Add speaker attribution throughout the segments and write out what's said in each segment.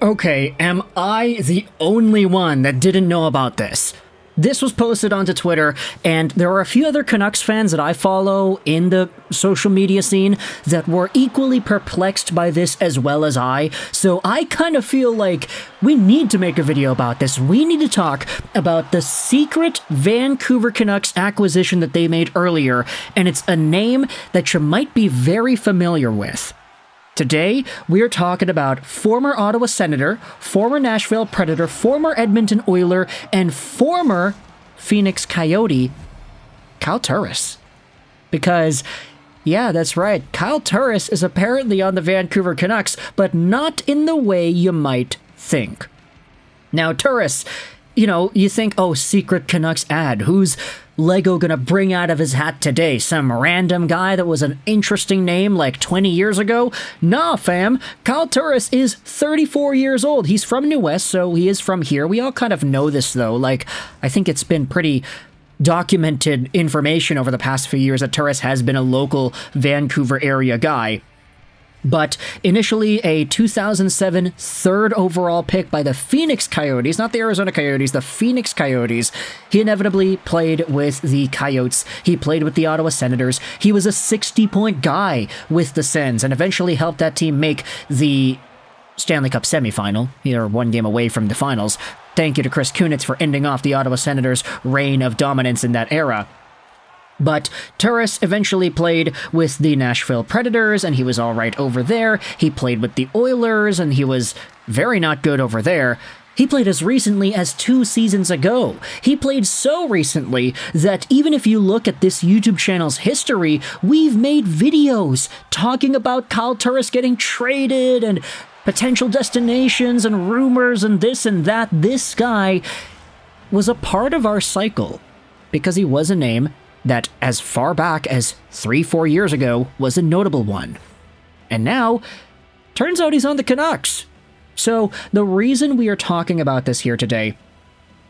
Speaker 1: Okay, am I the only one that didn't know about this? This was posted onto Twitter, and there are a few other Canucks fans that I follow in the social media scene that were equally perplexed by this as well as I, so I kind of feel like we need to make a video about this. We need to talk about the secret Vancouver Canucks acquisition that they made earlier, and it's a name that you might be very familiar with. Today, we're talking about former Ottawa Senator, former Nashville Predator, former Edmonton Oiler, and former Phoenix Coyote, Kyle Turris. Because, yeah, that's right, Kyle Turris is apparently on the Vancouver Canucks, but not in the way you might think. Now, Turris, you think, oh, secret Canucks ad, who's Lego gonna bring out of his hat today? Some random guy that was an interesting name like 20 years ago? Nah, fam. Kyle Turris is 34 years old. He's from New West, so he is from here. We all kind of know this, though. I think it's been pretty documented information over the past few years that Turris has been a local Vancouver area guy. But initially a 2007 third overall pick by the Phoenix Coyotes, not the Arizona Coyotes, the Phoenix Coyotes. He inevitably played with the Coyotes. He played with the Ottawa Senators. He was a 60-point guy with the Sens and eventually helped that team make the Stanley Cup semifinal. They're one game away from the finals. Thank you to Chris Kunitz for ending off the Ottawa Senators' reign of dominance in that era. But Turris eventually played with the Nashville Predators, and he was all right over there. He played with the Oilers, and he was very not good over there. He played as recently as 2 seasons ago. He played so recently that even if you look at this YouTube channel's history, we've made videos talking about Kyle Turris getting traded and potential destinations and rumors and this and that. This guy was a part of our cycle because he was a name that as far back as 3-4 years ago was a notable one. And now, turns out he's on the Canucks. So the reason we are talking about this here today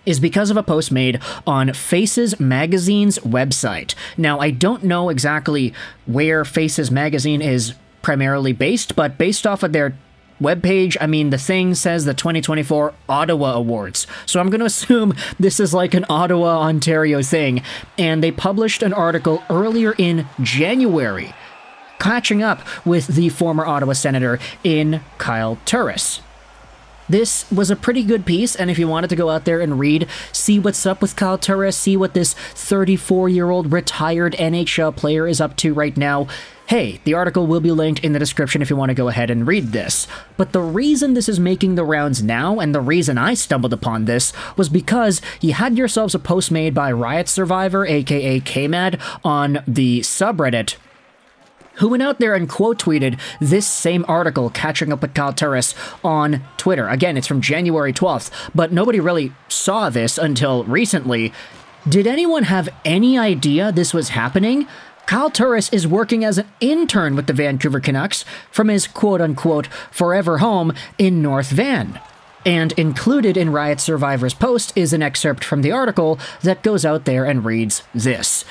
Speaker 1: is because of a post made on Faces Magazine's website. Now, I don't know exactly where Faces Magazine is primarily based, but based off of their webpage, the thing says the 2024 Ottawa Awards. So I'm going to assume this is like an Ottawa, Ontario thing. And they published an article earlier in January, catching up with the former Ottawa Senator in Kyle Turris. This was a pretty good piece, and if you wanted to go out there and read, see what's up with Kyle Turris, see what this 34-year-old retired NHL player is up to right now, hey, the article will be linked in the description if you want to go ahead and read this. But the reason this is making the rounds now, and the reason I stumbled upon this, was because you had yourselves a post made by Riot Survivor, aka KMAD, on the subreddit, who went out there and quote-tweeted this same article catching up with Kyle Turris on Twitter. Again, it's from January 12th, but nobody really saw this until recently. Did anyone have any idea this was happening? Kyle Turris is working as an intern with the Vancouver Canucks from his quote-unquote forever home in North Van. And included in Riot Survivor's post is an excerpt from the article that goes out there and reads this.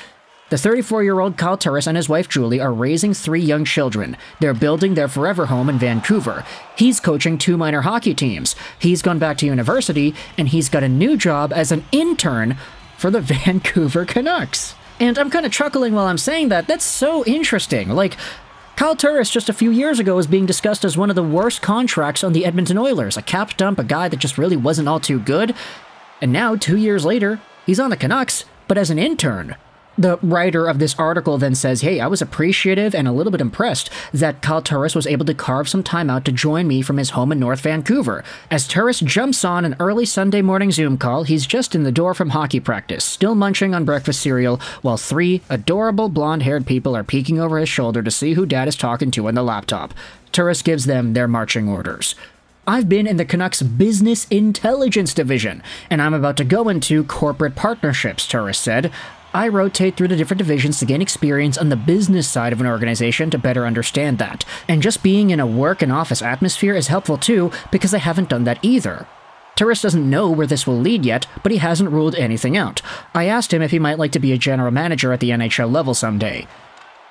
Speaker 1: The 34-year-old Kyle Turris and his wife Julie are raising 3 young children. They're building their forever home in Vancouver. He's coaching 2 minor hockey teams. He's gone back to university, and he's got a new job as an intern for the Vancouver Canucks. And I'm kind of chuckling while I'm saying that. That's so interesting. Kyle Turris just a few years ago was being discussed as one of the worst contracts on the Edmonton Oilers. A cap dump, a guy that just really wasn't all too good. And now, 2 years later, he's on the Canucks, but as an intern. The writer of this article then says, hey, I was appreciative and a little bit impressed that Kyle Turris was able to carve some time out to join me from his home in North Vancouver. As Turris jumps on an early Sunday morning Zoom call, he's just in the door from hockey practice, still munching on breakfast cereal, while 3 adorable blonde-haired people are peeking over his shoulder to see who Dad is talking to on the laptop. Turris gives them their marching orders. I've been in the Canucks Business Intelligence Division, and I'm about to go into corporate partnerships, Turris said. I rotate through the different divisions to gain experience on the business side of an organization to better understand that. And just being in a work and office atmosphere is helpful too, because I haven't done that either. Turris doesn't know where this will lead yet, but he hasn't ruled anything out. I asked him if he might like to be a general manager at the NHL level someday.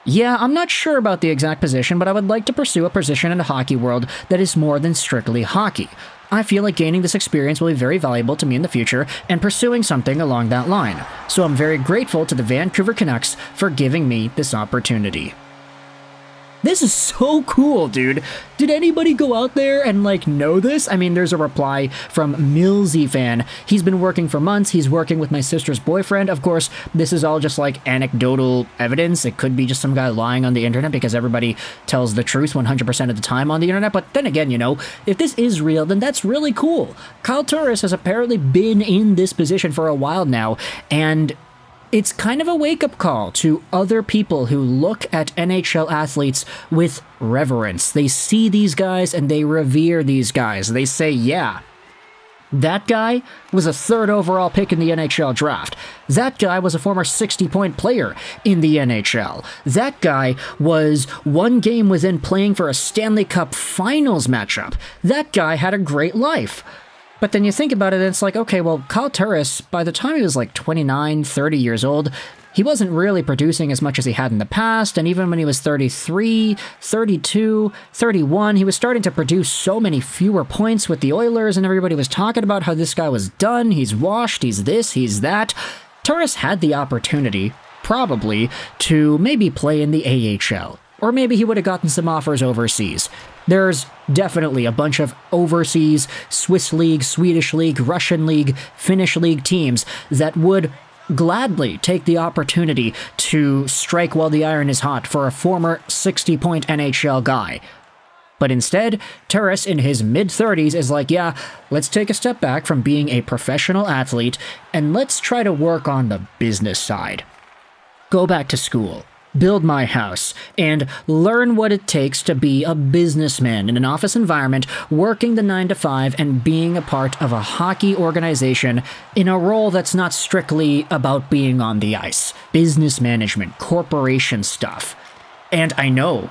Speaker 1: Yeah, I'm not sure about the exact position, but I would like to pursue a position in the hockey world that is more than strictly hockey. I feel like gaining this experience will be very valuable to me in the future and pursuing something along that line. So I'm very grateful to the Vancouver Canucks for giving me this opportunity. This is so cool, dude. Did anybody go out there and, know this? I mean, there's a reply from Millsy fan. He's been working for months. He's working with my sister's boyfriend. Of course, this is all just, anecdotal evidence. It could be just some guy lying on the internet because everybody tells the truth 100% of the time on the internet. But then again, if this is real, then that's really cool. Kyle Turris has apparently been in this position for a while now, and it's kind of a wake-up call to other people who look at NHL athletes with reverence. They see these guys and they revere these guys. They say, yeah, that guy was a 3rd overall pick in the NHL Draft. That guy was a former 60-point player in the NHL. That guy was one game within playing for a Stanley Cup Finals matchup. That guy had a great life. But then you think about it, and it's like, okay, well, Kyle Turris, by the time he was 29, 30 years old, he wasn't really producing as much as he had in the past, and even when he was 33, 32, 31, he was starting to produce so many fewer points with the Oilers, and everybody was talking about how this guy was done, he's washed, he's this, he's that. Turris had the opportunity, probably, to maybe play in the AHL. Or maybe he would have gotten some offers overseas. There's definitely a bunch of overseas Swiss League, Swedish League, Russian League, Finnish League teams that would gladly take the opportunity to strike while the iron is hot for a former 60-point NHL guy. But instead, Turris in his mid-30s is like, yeah, let's take a step back from being a professional athlete and let's try to work on the business side. Go back to school. Build my house, and learn what it takes to be a businessman in an office environment, working the 9-to-5 and being a part of a hockey organization in a role that's not strictly about being on the ice. Business management, corporation stuff. And I know,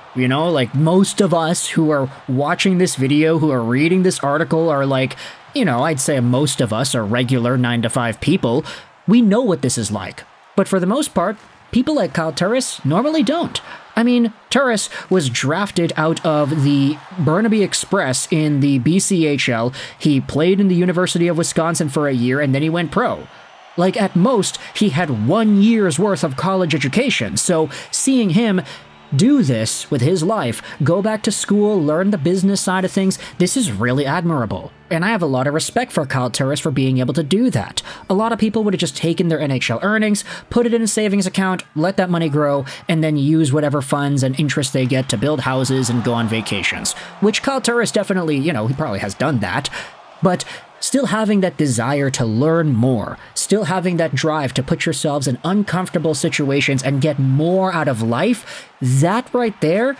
Speaker 1: most of us who are watching this video, who are reading this article are I'd say most of us are regular 9-to-5 people. We know what this is like. But for the most part, people like Kyle Turris normally don't. I mean, Turris was drafted out of the Burnaby Express in the BCHL. He played in the University of Wisconsin for a year, and then he went pro. At most, he had 1 year's worth of college education, so seeing him do this with his life, go back to school, learn the business side of things, this is really admirable. And I have a lot of respect for Kyle Turris for being able to do that. A lot of people would have just taken their NHL earnings, put it in a savings account, let that money grow, and then use whatever funds and interest they get to build houses and go on vacations. Which Kyle Turris definitely, he probably has done that. But still having that desire to learn more, still having that drive to put yourselves in uncomfortable situations and get more out of life, that right there,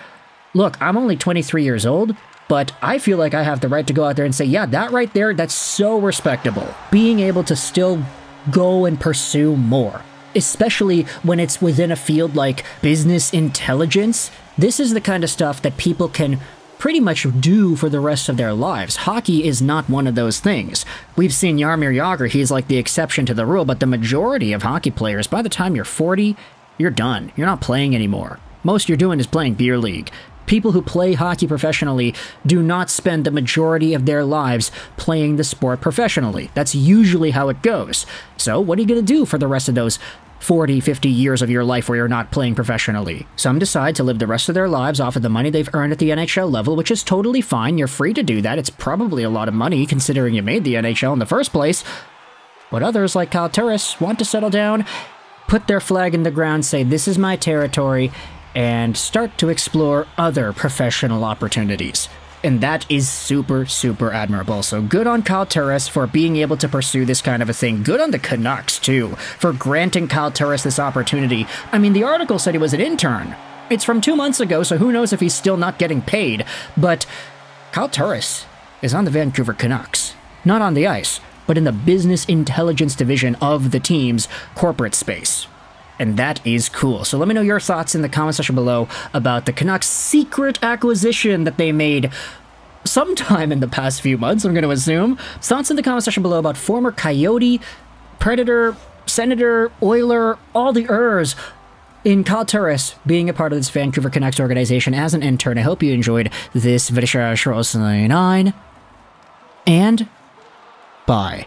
Speaker 1: look, I'm only 23 years old, but I feel like I have the right to go out there and say, yeah, that right there, that's so respectable. Being able to still go and pursue more, especially when it's within a field like business intelligence, this is the kind of stuff that people can pretty much do for the rest of their lives. Hockey is not one of those things. We've seen Jaromir Yager, he's the exception to the rule, but the majority of hockey players, by the time you're 40, you're done. You're not playing anymore. Most you're doing is playing beer league. People who play hockey professionally do not spend the majority of their lives playing the sport professionally. That's usually how it goes. So what are you going to do for the rest of those 40, 50 years of your life where you're not playing professionally? Some decide to live the rest of their lives off of the money they've earned at the NHL level, which is totally fine. You're free to do that. It's probably a lot of money considering you made the NHL in the first place. But others, like Kyle Turris, want to settle down, put their flag in the ground, say, this is my territory, and start to explore other professional opportunities. And that is super, super admirable. So good on Kyle Turris for being able to pursue this kind of a thing. Good on the Canucks, too, for granting Kyle Turris this opportunity. I mean, the article said he was an intern. It's from 2 months ago, so who knows if he's still not getting paid. But Kyle Turris is on the Vancouver Canucks. Not on the ice, but in the business intelligence division of the team's corporate space. And that is cool. So let me know your thoughts in the comment section below about the Canucks' secret acquisition that they made sometime in the past few months, I'm going to assume. Thoughts in the comment section below about former Coyote, Predator, Senator, Oiler, all the Ers, in Kyle Turris being a part of this Vancouver Canucks organization as an intern. I hope you enjoyed this video, and bye.